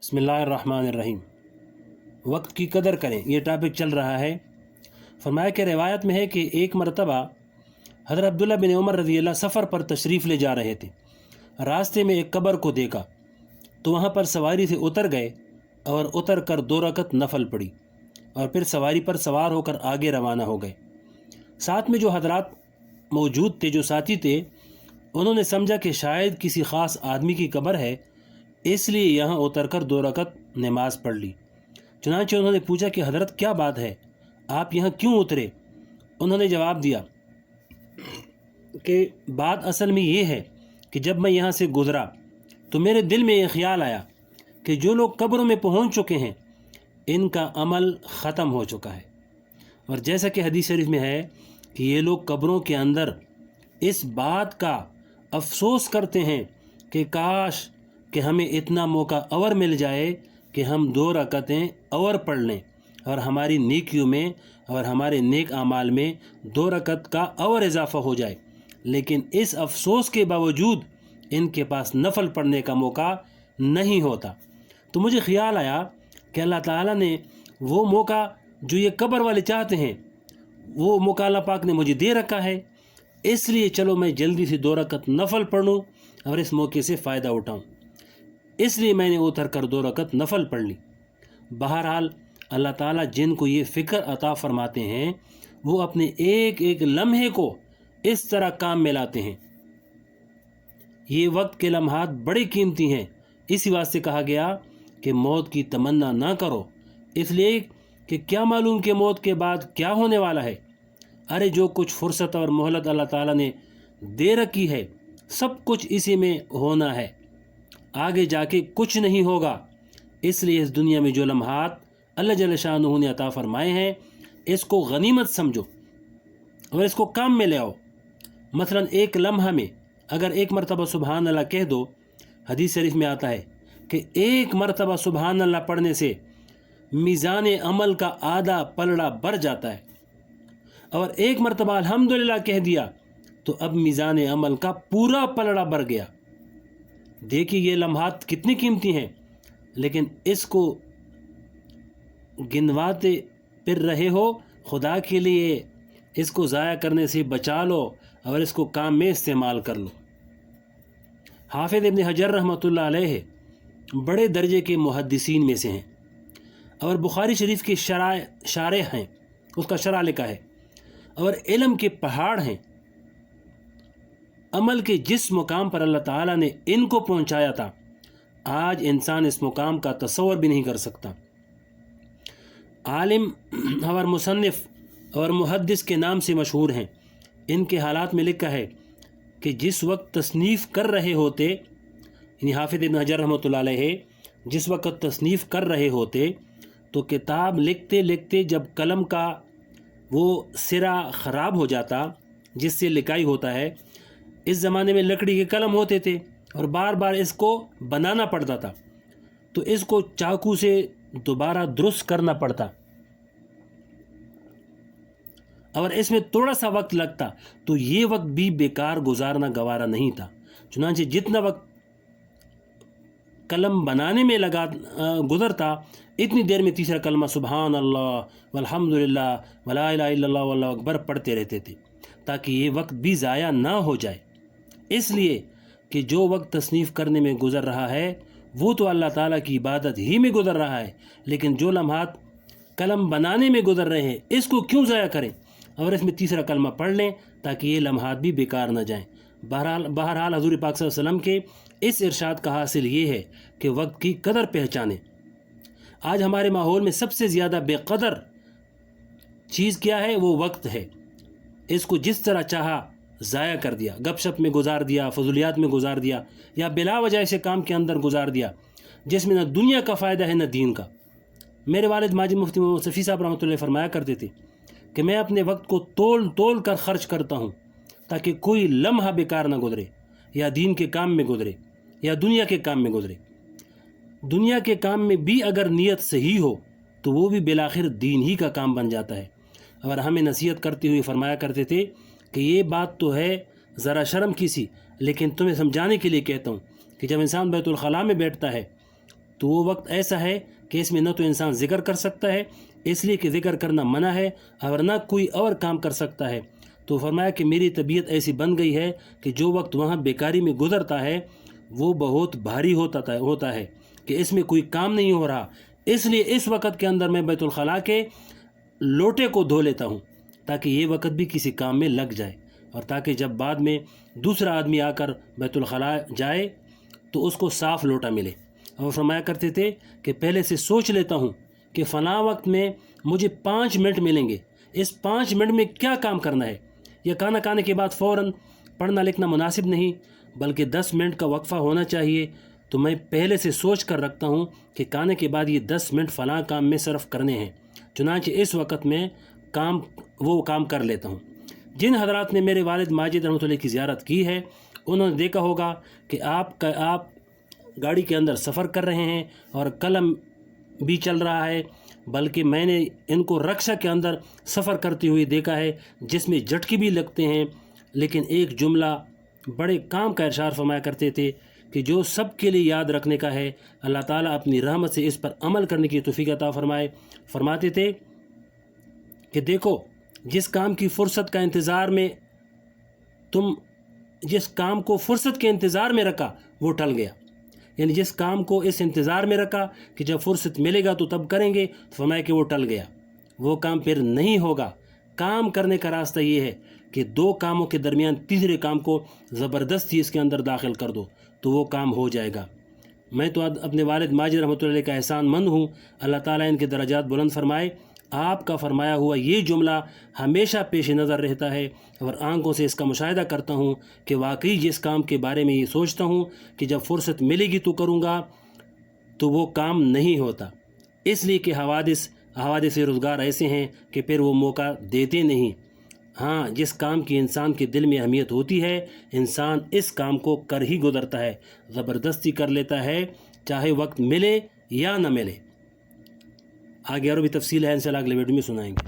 بسم اللہ الرحمن الرحیم۔ وقت کی قدر کریں، یہ ٹاپک چل رہا ہے۔ فرمایا کہ روایت میں ہے کہ ایک مرتبہ حضرت عبداللہ بن عمر رضی اللہ سفر پر تشریف لے جا رہے تھے۔ راستے میں ایک قبر کو دیکھا تو وہاں پر سواری سے اتر گئے اور اتر کر 2 رکعت نفل پڑھی اور پھر سواری پر سوار ہو کر آگے روانہ ہو گئے۔ ساتھ میں جو حضرات موجود تھے، جو ساتھی تھے، انہوں نے سمجھا کہ شاید کسی خاص آدمی کی قبر ہے، اس لیے یہاں اتر کر 2 رکعت نماز پڑھ لی۔ چنانچہ انہوں نے پوچھا کہ حضرت کیا بات ہے، آپ یہاں کیوں اترے؟ انہوں نے جواب دیا کہ بات اصل میں یہ ہے کہ جب میں یہاں سے گزرا تو میرے دل میں یہ خیال آیا کہ جو لوگ قبروں میں پہنچ چکے ہیں ان کا عمل ختم ہو چکا ہے، اور جیسا کہ حدیث شریف میں ہے کہ یہ لوگ قبروں کے اندر اس بات کا افسوس کرتے ہیں کہ کاش کہ ہمیں اتنا موقع اور مل جائے کہ ہم 2 رکعتیں اور پڑھ لیں اور ہماری نیکیوں میں اور ہمارے نیک اعمال میں 2 رکعت کا اور اضافہ ہو جائے، لیکن اس افسوس کے باوجود ان کے پاس نفل پڑھنے کا موقع نہیں ہوتا۔ تو مجھے خیال آیا کہ اللہ تعالیٰ نے وہ موقع جو یہ قبر والے چاہتے ہیں، وہ موقع اللہ پاک نے مجھے دے رکھا ہے، اس لیے چلو میں جلدی سے 2 رکعت نفل پڑھوں اور اس موقع سے فائدہ اٹھاؤں، اس لیے میں نے اتر کر 2 رکعت نفل پڑھ لی۔ بہرحال اللہ تعالیٰ جن کو یہ فکر عطا فرماتے ہیں وہ اپنے ایک ایک لمحے کو اس طرح کام میں لاتے ہیں۔ یہ وقت کے لمحات بڑے قیمتی ہیں، اسی واسطے کہا گیا کہ موت کی تمنا نہ کرو، اس لیے کہ کیا معلوم کہ موت کے بعد کیا ہونے والا ہے۔ ارے جو کچھ فرصت اور مہلت اللہ تعالیٰ نے دے رکھی ہے سب کچھ اسی میں ہونا ہے، آگے جا کے کچھ نہیں ہوگا۔ اس لیے اس دنیا میں جو لمحات اللہ جل شانہ نے عطا فرمائے ہیں اس کو غنیمت سمجھو اور اس کو کام میں لے آؤ۔ مثلا ایک لمحہ میں اگر 1 مرتبہ سبحان اللہ کہہ دو، حدیث شریف میں آتا ہے کہ 1 مرتبہ سبحان اللہ پڑھنے سے میزان عمل کا آدھا پلڑا بڑھ جاتا ہے، اور 1 مرتبہ الحمدللہ کہہ دیا تو اب میزان عمل کا پورا پلڑا بڑھ گیا۔ دیکھیے یہ لمحات کتنی قیمتی ہیں، لیکن اس کو گنواتے پھر رہے ہو۔ خدا کے لیے اس کو ضائع کرنے سے بچا لو اور اس کو کام میں استعمال کر لو۔ حافظ ابن حجر رحمۃ اللہ علیہ بڑے درجے کے محدثین میں سے ہیں اور بخاری شریف کے شارح ہیں، اس کا شرح لکھا ہے، اور علم کے پہاڑ ہیں۔ عمل کے جس مقام پر اللہ تعالیٰ نے ان کو پہنچایا تھا آج انسان اس مقام کا تصور بھی نہیں کر سکتا۔ عالم اور مصنف اور محدث کے نام سے مشہور ہیں۔ ان کے حالات میں لکھا ہے کہ جس وقت تصنیف کر رہے ہوتے، یعنی حافظ ابن حجر رحمۃ اللہ علیہ جس وقت تصنیف کر رہے ہوتے تو کتاب لکھتے لکھتے جب قلم کا وہ سرا خراب ہو جاتا جس سے لکھائی ہوتا ہے، اس زمانے میں لکڑی کے قلم ہوتے تھے اور بار بار اس کو بنانا پڑتا تھا، تو اس کو چاقو سے دوبارہ درست کرنا پڑتا اور اس میں تھوڑا سا وقت لگتا، تو یہ وقت بھی بیکار گزارنا گوارا نہیں تھا۔ چنانچہ جتنا وقت قلم بنانے میں گزرتا اتنی دیر میں تیسرا کلمہ سبحان اللہ والحمدللہ ولا الہ الا اللہ واللہ اکبر پڑھتے رہتے تھے تاکہ یہ وقت بھی ضائع نہ ہو جائے۔ اس لیے کہ جو وقت تصنیف کرنے میں گزر رہا ہے وہ تو اللہ تعالیٰ کی عبادت ہی میں گزر رہا ہے، لیکن جو لمحات قلم بنانے میں گزر رہے ہیں اس کو کیوں ضائع کریں اور اس میں تیسرا کلمہ پڑھ لیں تاکہ یہ لمحات بھی بیکار نہ جائیں۔ بہرحال حضور پاک صلی اللہ علیہ وسلم کے اس ارشاد کا حاصل یہ ہے کہ وقت کی قدر پہچانیں۔ آج ہمارے ماحول میں سب سے زیادہ بے قدر چیز کیا ہے؟ وہ وقت ہے۔ اس کو جس طرح چاہا ضائع کر دیا، گپ شپ میں گزار دیا، فضولیات میں گزار دیا، یا بلا وجہ سے کام کے اندر گزار دیا جس میں نہ دنیا کا فائدہ ہے نہ دین کا۔ میرے والد ماجد مفتی محمد صفی صاحب رحمۃ اللہ فرمایا کرتے تھے کہ میں اپنے وقت کو تول کر خرچ کرتا ہوں تاکہ کوئی لمحہ بیکار نہ گزرے، یا دین کے کام میں گزرے یا دنیا کے کام میں گزرے۔ دنیا کے کام میں بھی اگر نیت صحیح ہو تو وہ بھی بالآخر دین ہی کا کام بن جاتا ہے۔ اور ہمیں نصیحت کرتے ہوئے فرمایا کرتے تھے کہ یہ بات تو ہے ذرا شرم کی سی، لیکن تمہیں سمجھانے کے لیے کہتا ہوں کہ جب انسان بیت الخلاء میں بیٹھتا ہے تو وہ وقت ایسا ہے کہ اس میں نہ تو انسان ذکر کر سکتا ہے اس لیے کہ ذکر کرنا منع ہے، اور نہ کوئی اور کام کر سکتا ہے۔ تو فرمایا کہ میری طبیعت ایسی بن گئی ہے کہ جو وقت وہاں بیکاری میں گزرتا ہے وہ بہت بھاری ہوتا ہے کہ اس میں کوئی کام نہیں ہو رہا، اس لیے اس وقت کے اندر میں بیت الخلاء کے لوٹے کو دھو لیتا ہوں تاکہ یہ وقت بھی کسی کام میں لگ جائے، اور تاکہ جب بعد میں دوسرا آدمی آ کر بیت الخلاء جائے تو اس کو صاف لوٹا ملے۔ اور فرمایا کرتے تھے کہ پہلے سے سوچ لیتا ہوں کہ فلاں وقت میں مجھے 5 منٹ ملیں گے، اس 5 منٹ میں کیا کام کرنا ہے۔ یا کھانا کھانے کے بعد فوراً پڑھنا لکھنا مناسب نہیں، بلکہ 10 منٹ کا وقفہ ہونا چاہیے۔ تو میں پہلے سے سوچ کر رکھتا ہوں کہ کھانے کے بعد یہ 10 منٹ فلاں کام میں صرف کرنے ہیں، چنانچہ اس وقت میں وہ کام کر لیتا ہوں۔ جن حضرات نے میرے والد ماجد رحمۃ اللہ کی زیارت کی ہے انہوں نے دیکھا ہوگا کہ آپ گاڑی کے اندر سفر کر رہے ہیں اور قلم بھی چل رہا ہے، بلکہ میں نے ان کو رکشہ کے اندر سفر کرتے ہوئے دیکھا ہے جس میں جھٹکے بھی لگتے ہیں، لیکن ایک جملہ بڑے کام کا ارشاد فرمایا کرتے تھے کہ جو سب کے لیے یاد رکھنے کا ہے، اللہ تعالیٰ اپنی رحمت سے اس پر عمل کرنے کی توفیق عطا فرمائے۔ فرماتے تھے کہ دیکھو، جس کام کی فرصت کا انتظار میں جس کام کو فرصت کے انتظار میں رکھا وہ ٹل گیا، یعنی جس کام کو اس انتظار میں رکھا کہ جب فرصت ملے گا تو تب کریں گے، فرمایا کہ وہ ٹل گیا، وہ کام پھر نہیں ہوگا۔ کام کرنے کا راستہ یہ ہے کہ 2 کاموں کے درمیان تیسرے کام کو زبردستی اس کے اندر داخل کر دو تو وہ کام ہو جائے گا۔ میں تو اپنے والد ماجد رحمۃ اللہ علیہ کا احسان مند ہوں، اللہ تعالیٰ ان کے درجات بلند فرمائے۔ آپ کا فرمایا ہوا یہ جملہ ہمیشہ پیش نظر رہتا ہے، اور آنکھوں سے اس کا مشاہدہ کرتا ہوں کہ واقعی جس کام کے بارے میں یہ سوچتا ہوں کہ جب فرصت ملے گی تو کروں گا، تو وہ کام نہیں ہوتا، اس لیے کہ حوادث روزگار ایسے ہیں کہ پھر وہ موقع دیتے نہیں۔ ہاں، جس کام کی انسان کے دل میں اہمیت ہوتی ہے انسان اس کام کو کر ہی گزرتا ہے، زبردستی کر لیتا ہے، چاہے وقت ملے یا نہ ملے۔ آگے اور بھی تفصیل ہے، انشاءاللہ اگلے ویڈیو میں سنائیں گے۔